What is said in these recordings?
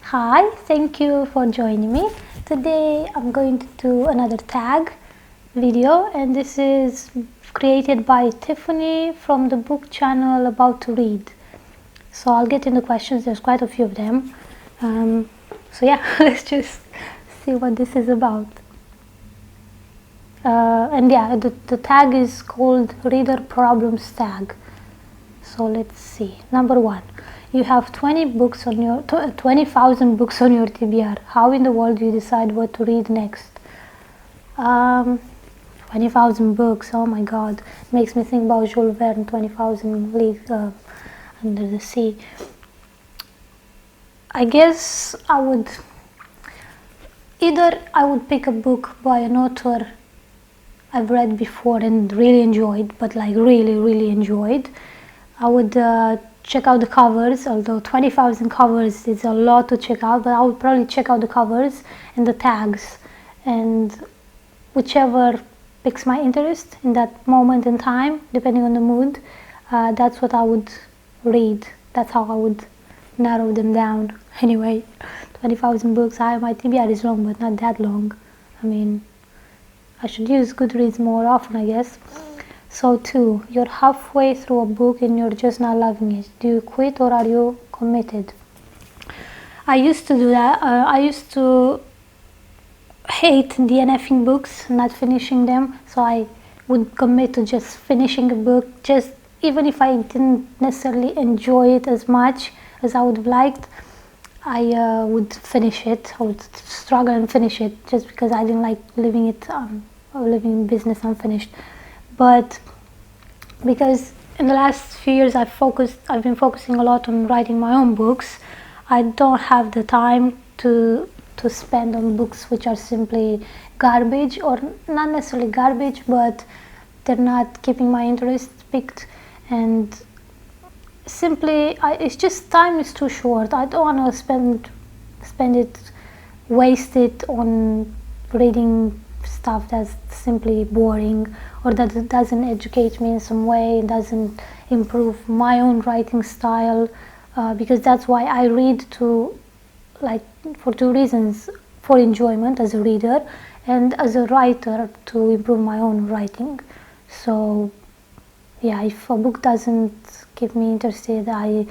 Hi, thank you for joining me. Today I'm going to do another tag video, and this is created by Tiffany from the book channel About to Read. So I'll get into questions, there's quite a few of them. So yeah, let's just see what this is about. And yeah, the tag is called Reader Problems Tag. So let's see. Number 1. You have 20,000 books on your TBR. How in the world do you decide what to read next? 20,000 books. Oh my God! It makes me think about Jules Verne, 20,000 Leagues Under the Sea. I guess I would pick a book by an author I've read before and really enjoyed, but like really enjoyed. I would check out the covers, although 20,000 covers is a lot to check out, but I would probably check out the covers and the tags, and whichever piques my interest in that moment in time, depending on the mood, that's what I would read. That's how I would narrow them down. Anyway, 20,000 books. My TBR is long, but not that long. I mean, I should use Goodreads more often, I guess. So 2, you're halfway through a book and you're just not loving it. Do you quit or are you committed? I used to do that. I used to hate DNFing books, not finishing them. So I would commit to just finishing a book, just even if I didn't necessarily enjoy it as much as I would have liked. I would finish it. I would struggle and finish it just because I didn't like leaving in business unfinished. But because in the last few years I've been focusing a lot on writing my own books, I don't have the time to spend on books which are simply garbage, or not necessarily garbage, but they're not keeping my interest piqued, and simply it's just time is too short. I don't want to waste it on reading stuff that's simply boring, or that doesn't educate me in some way, doesn't improve my own writing style, because that's why I read for 2 reasons: for enjoyment as a reader, and as a writer to improve my own writing. So yeah, if a book doesn't keep me interested, I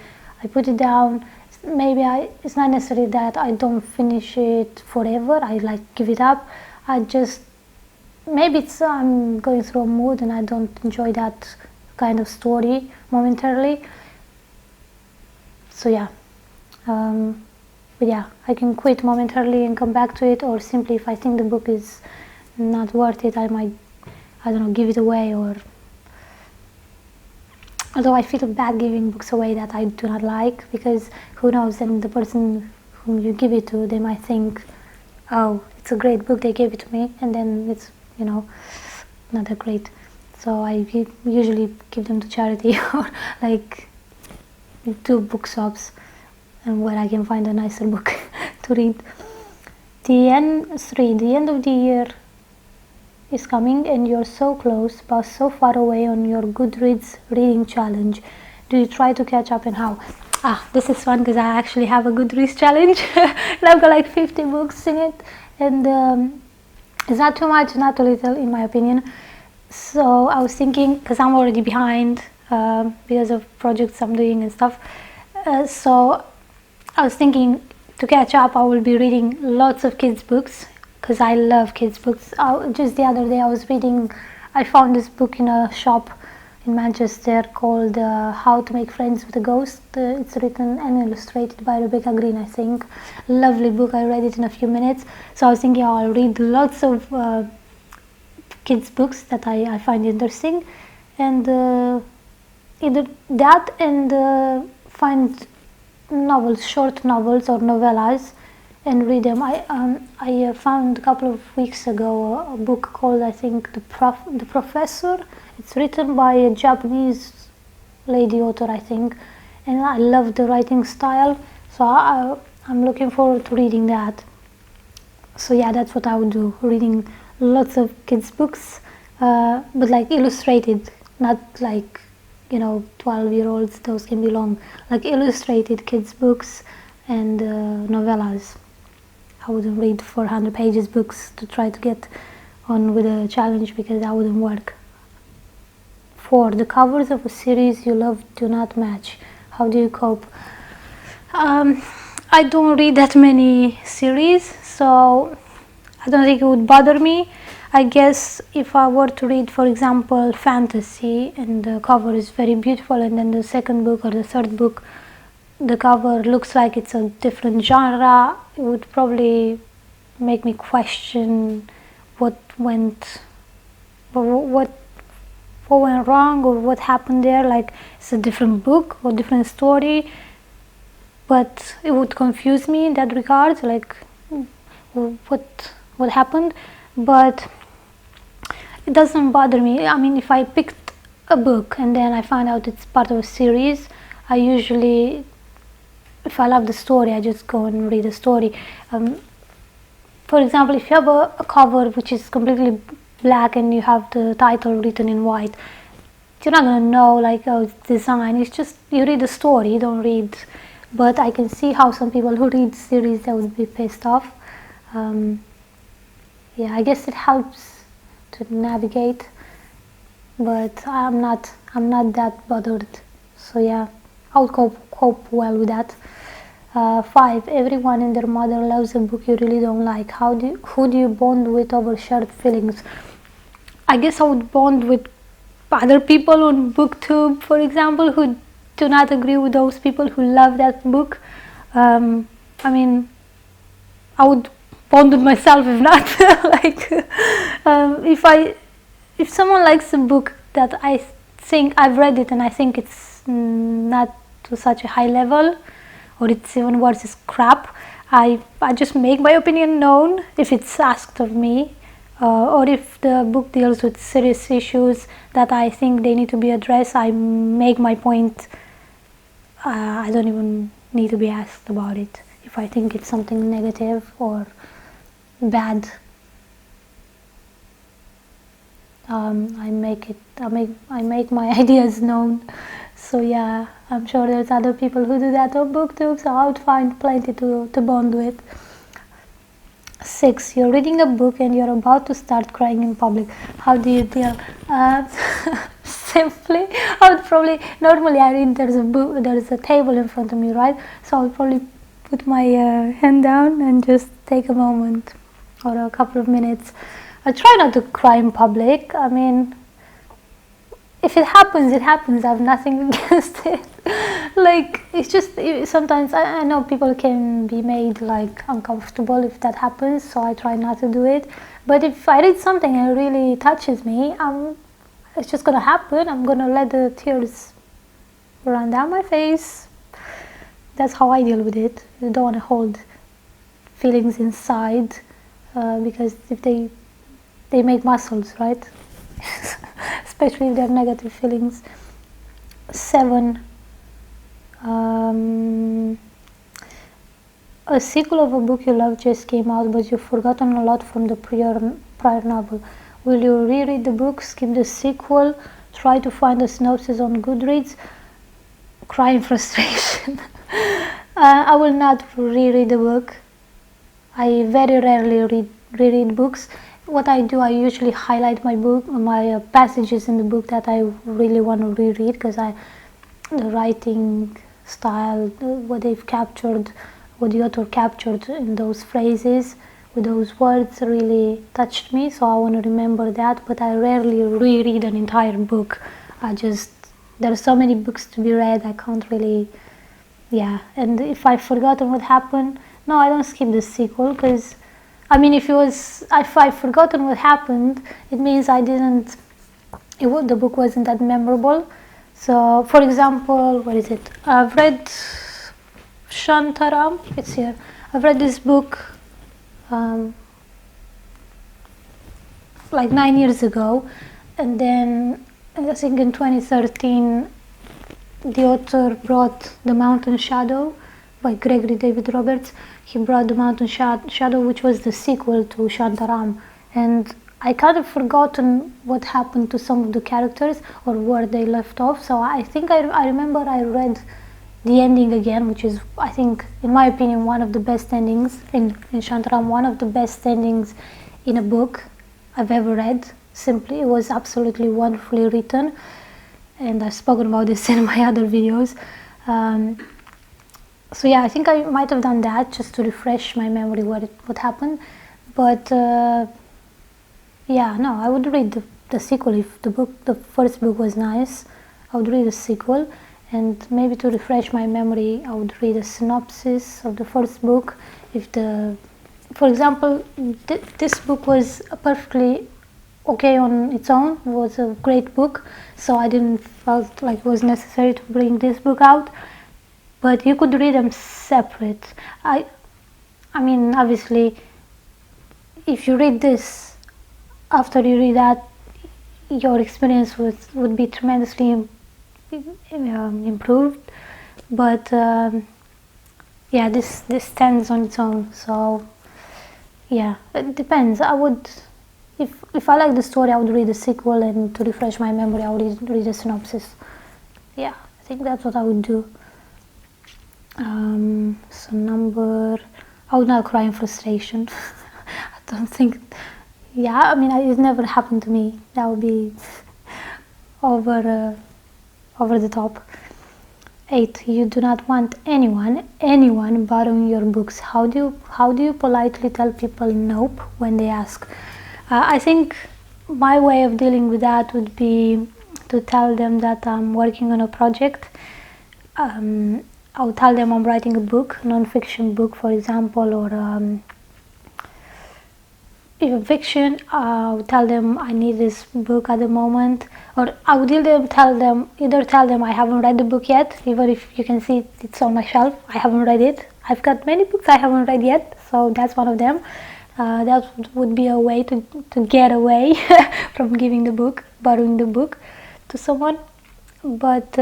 put it down. Maybe it's not necessarily that I don't finish it forever, I give it up. Maybe I'm going through a mood and I don't enjoy that kind of story momentarily. So yeah, but yeah, I can quit momentarily and come back to it, or simply if I think the book is not worth it, I might, give it away. Or although I feel bad giving books away that I do not like, because who knows, and the person whom you give it to, they might think, oh, it's a great book, they gave it to me, and then it's not that great. So I usually give them to charity or to book shops, and where I can find a nicer book to read. The end of the year is coming and you're so close but so far away on your Goodreads reading challenge. Do you try to catch up, and how? This is fun because I actually have a Goodreads challenge and I've got 50 books in it, and it's not too much, not too little in my opinion. So I was thinking, because I'm already behind because of projects I'm doing and stuff, so I was thinking to catch up I will be reading lots of kids books, because I love kids books. Just the other day I found this book in a shop in Manchester called How to Make Friends with a Ghost. It's written and illustrated by Rebecca Green, I think. Lovely book. I read it in a few minutes. So I was thinking I'll read lots of kids books that I find interesting, and either that and find novels, short novels or novellas, and read them. I found a couple of weeks ago a book called, I think, The Professor. It's written by a Japanese lady author, I think, and I love the writing style, so I'm looking forward to reading that. So yeah, that's what I would do, reading lots of kids books, but illustrated, not 12-year-olds, those can be long, illustrated kids books, and novellas. I wouldn't read 400 pages books to try to get on with a challenge, because that wouldn't work. 4. The covers of a series you love do not match. How do you cope? I don't read that many series, so I don't think it would bother me. I guess if I were to read, for example, fantasy, and the cover is very beautiful, and then the second book or the third book, the cover looks like it's a different genre, it would probably make me question what went wrong or what happened there. Like, it's a different book or different story, but it would confuse me in that regard, like what happened. But it doesn't bother me. I mean, if I picked a book and then I find out it's part of a series, I usually, if I love the story, I just go and read the story. For example, if you have a cover which is completely black and you have the title written in white, you're not gonna know, like, oh, it's design. It's just, you read the story, you don't read. But I can see how some people who read series, they would be pissed off. Yeah, I guess it helps to navigate, but I'm not that bothered. So yeah, I would cope well with that. 5. Everyone and their mother loves a book you really don't like. Who do you bond with over shared feelings? I guess I would bond with other people on BookTube, for example, who do not agree with those people who love that book. I mean, I would bond with myself if not. Like, if someone likes a book that I think I've read it and I think it's not to such a high level, or it's even worse, it's crap, I just make my opinion known if it's asked of me, or if the book deals with serious issues that I think they need to be addressed, I make my point. I don't even need to be asked about it. If I think it's something negative or bad, I make my ideas known. So yeah, I'm sure there's other people who do that on BookTube, so I would find plenty to bond with. 6. You're reading a book and you're about to start crying in public. How do you deal? Simply, I would probably, normally I read, there's a table in front of me, right? So I would probably put my hand down and just take a moment or a couple of minutes. I try not to cry in public. I mean, if it happens, it happens. I have nothing against it. Like, it's just, sometimes I know people can be made like uncomfortable if that happens, so I try not to do it. But if I read something and it really touches me, it's just gonna happen. I'm gonna let the tears run down my face. That's how I deal with it. You don't want to hold feelings inside, because if they make muscles, right? Especially if they're negative feelings. 7. A sequel of a book you love just came out, but you've forgotten a lot from the prior novel. Will you reread the book, skip the sequel, try to find a synopsis on Goodreads, cry in frustration? I will not reread the book. I very rarely reread books. What I do, I usually highlight my passages in the book that I really want to reread, because the writing style, what they've captured, what the author captured in those phrases, with those words, really touched me, so I want to remember that. But I rarely reread an entire book. There are so many books to be read, I can't really, yeah. And if I've forgotten what happened, no, I don't skip the sequel, because I mean, if I've forgotten what happened, it means the book wasn't that memorable. So, for example, where is it? I've read Shantaram, it's here. I've read this book like 9 years ago, and then I think in 2013 the author brought The Mountain Shadow by Gregory David Roberts. He brought The Mountain Shadow, which was the sequel to Shantaram, and I kind of forgotten what happened to some of the characters or where they left off. So I think I remember I read the ending again, which is, I think, in my opinion, one of the best endings in Shantaram, one of the best endings in a book I've ever read. Simply, it was absolutely wonderfully written, and I've spoken about this in my other videos. So yeah, I think I might have done that just to refresh my memory what happened. But yeah, no, I would read the sequel if the first book was nice. I would read the sequel, and maybe to refresh my memory, I would read a synopsis of the first book. For example, this book was perfectly okay on its own. It was a great book, so I didn't felt like it was necessary to bring this book out. But you could read them separate. I mean, obviously, if you read this after you read that, your experience would be tremendously improved. But yeah, this stands on its own. So yeah, it depends. I would, if I like the story, I would read the sequel, and to refresh my memory, I would read a synopsis. Yeah, I think that's what I would do. So I would not cry in frustration. I don't think, yeah, I mean, it never happened to me. That would be over the top. 8. You do not want anyone borrowing your books. How do you politely tell people nope when they ask? I think my way of dealing with that would be to tell them that I'm working on a project. I would tell them I'm writing a book, non-fiction book, for example, or even fiction. I would tell them I need this book at the moment, or I would either tell them I haven't read the book yet, even if you can see it's on my shelf. I haven't read it. I've got many books I haven't read yet, so that's one of them. That would be a way to get away from borrowing the book to someone. But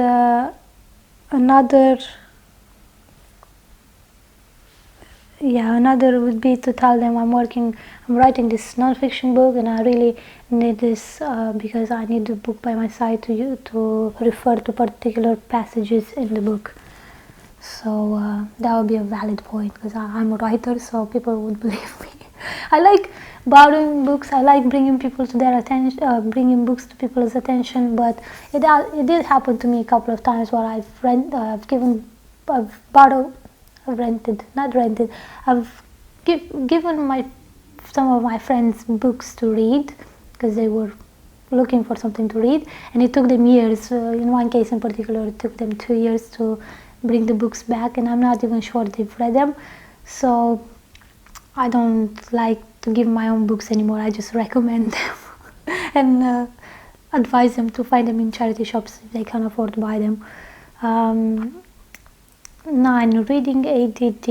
another would be to tell them I'm writing this non-fiction book, and I really need this because I need the book by my side to refer to particular passages in the book. So that would be a valid point, because I'm a writer, so people would believe me. I like borrowing books. I like bringing people to their attention, bringing books to people's attention. But it did happen to me a couple of times where I've given some of my friends books to read because they were looking for something to read, and it took them years. In one case in particular, it took them 2 years to bring the books back, and I'm not even sure they've read them. So I don't like to give my own books anymore. I just recommend them and advise them to find them in charity shops if they can afford to buy them. 9. Reading ADD.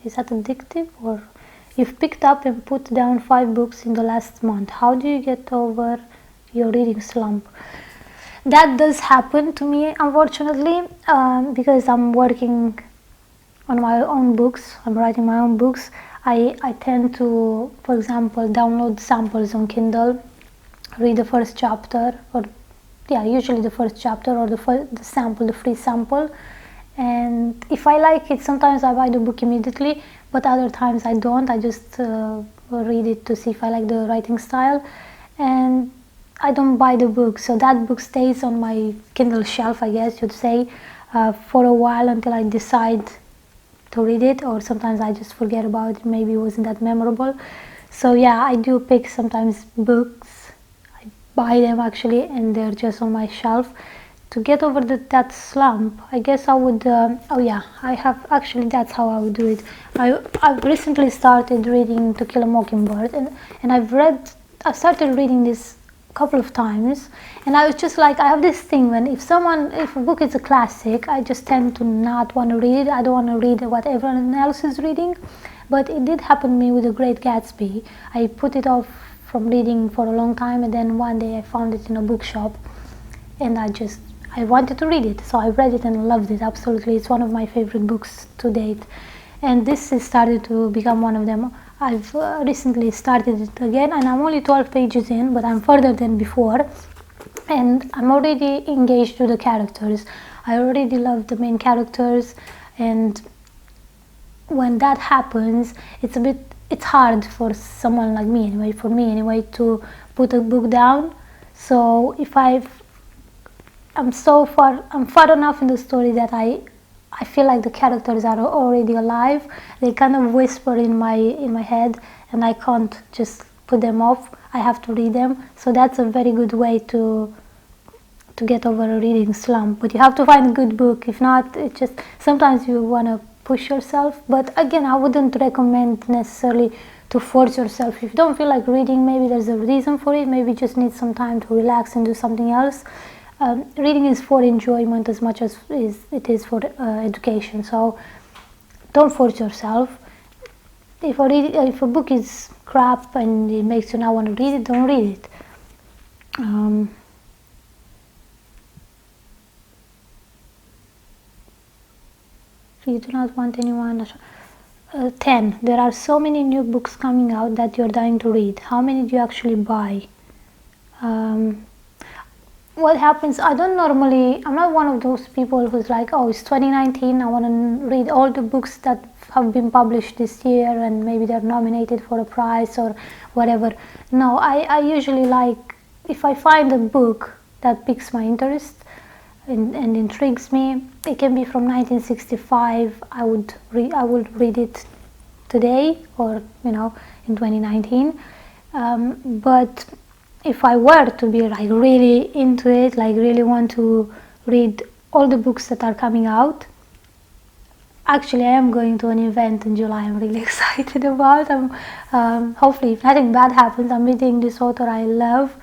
Is that addictive? Or you've picked up and put down 5 books in the last month. How do you get over your reading slump? That does happen to me, unfortunately, because I'm working on my own books. I'm writing my own books. I tend to, for example, download samples on Kindle, read the first chapter, usually the first chapter, or the free sample. And if I like it, sometimes I buy the book immediately, but other times I don't. I just read it to see if I like the writing style, and I don't buy the book. So that book stays on my Kindle shelf, I guess you'd say, for a while until I decide to read it, or sometimes I just forget about it. Maybe it wasn't that memorable. So yeah, I do pick sometimes books. I buy them actually, and they're just on my shelf. To get over that slump, I guess I would, that's how I would do it. I've recently started reading To Kill a Mockingbird, and I've started reading this a couple of times, and I was just like, I have this thing when if a book is a classic, I just tend to not want to read it. I don't want to read what everyone else is reading. But it did happen to me with The Great Gatsby. I put it off from reading for a long time, and then one day I found it in a bookshop, and I wanted to read it, so I read it and loved it absolutely. It's one of my favorite books to date, and this has started to become one of them. I've recently started it again, and I'm only 12 pages in, but I'm further than before, and I'm already engaged with the characters. I already love the main characters, and when that happens, it's hard for someone like me anyway, for me anyway, to put a book down. So if I'm far enough in the story that I feel like the characters are already alive. They kind of whisper in my head, and I can't just put them off. I have to read them. So that's a very good way to get over a reading slump. But you have to find a good book. If not, it just sometimes you want to push yourself. But again, I wouldn't recommend necessarily to force yourself. If you don't feel like reading, maybe there's a reason for it. Maybe you just need some time to relax and do something else. Reading is for enjoyment as much as it is for education. So don't force yourself. If a book is crap and it makes you not want to read it, don't read it. If you do not want anyone. 10. There are so many new books coming out that you're dying to read. How many do you actually buy? What happens, I'm not one of those people who's like, oh, it's 2019, I want to read all the books that have been published this year and maybe they're nominated for a prize or whatever. No, I usually like, if I find a book that piques my interest and intrigues me, it can be from 1965, I would read it today or, in 2019. But if I were to be like really into it, like really want to read all the books that are coming out, actually I am going to an event in July I'm really excited about. Hopefully, if nothing bad happens, I'm meeting this author I love.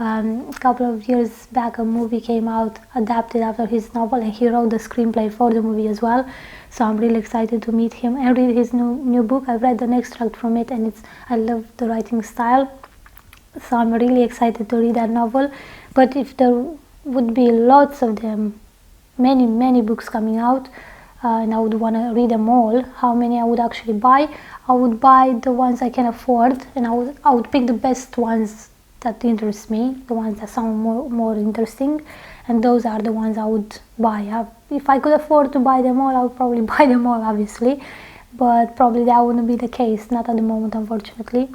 A couple of years back a movie came out adapted after his novel, and he wrote the screenplay for the movie as well. So I'm really excited to meet him and read his new book. I've read an extract from it, and I love the writing style. So I'm really excited to read that novel. But if there would be lots of them, many books coming out, and I would want to read them all, how many I would actually buy? I would buy the ones I can afford, and I would pick the best ones that interest me, the ones that sound more interesting, and those are the ones I would buy. If I could afford to buy them all, I would probably buy them all, obviously, but probably that wouldn't be the case, not at the moment, unfortunately.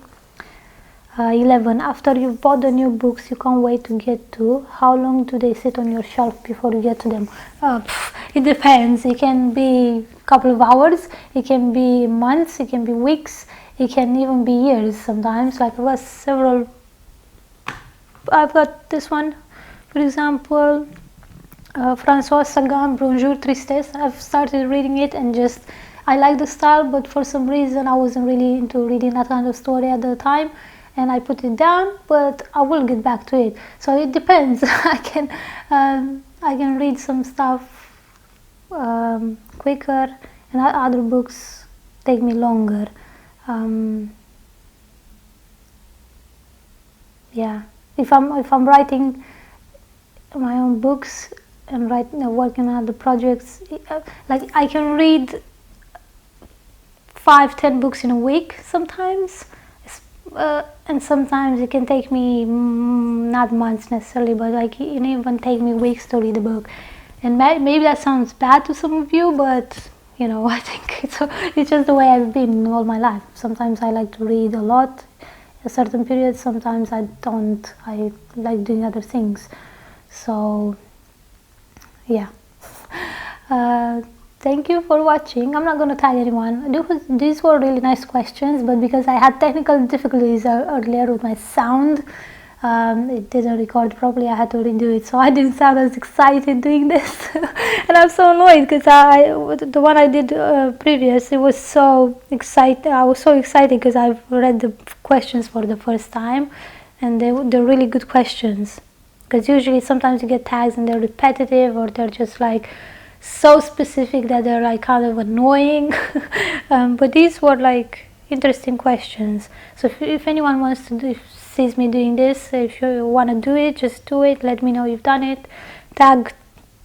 11. After you've bought the new books you can't wait to get to, how long do they sit on your shelf before you get to them? It depends. It can be a couple of hours, it can be months, it can be weeks, it can even be years sometimes. Like I've got this one, for example, François Sagan, Bonjour Tristesse. I've started reading it and I like the style, but for some reason I wasn't really into reading that kind of story at the time, and I put it down, but I will get back to it. So it depends. I can read some stuff quicker, and other books take me longer. Yeah, if I'm writing my own books and working on other projects, like I can read 5-10 books in a week sometimes. And sometimes it can take me not months necessarily, but like it even take me weeks to read a book. And maybe that sounds bad to some of you, but I think it's just the way I've been all my life. Sometimes I like to read a lot a certain period, sometimes I don't. I like doing other things. So yeah. Thank you for watching. I'm not going to tag anyone. These were really nice questions, but because I had technical difficulties earlier with my sound, it didn't record properly. I had to redo it, so I didn't sound as excited doing this. And I'm so annoyed because the one I did previous, it was so exciting. I was so excited because I've read the questions for the first time, and they're really good questions. Because usually sometimes you get tags and they're repetitive, or they're just like so specific that they're like kind of annoying. But these were like interesting questions. So if anyone wants to sees me doing this, if you want to do it, just do it. Let me know you've done it. Tag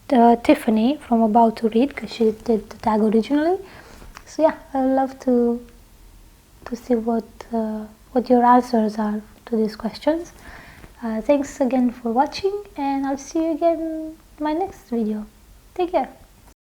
Tiffany from About to Read, because she did the tag originally. So yeah, I'd love to see what your answers are to these questions. Thanks again for watching, and I'll see you again in my next video. Take care.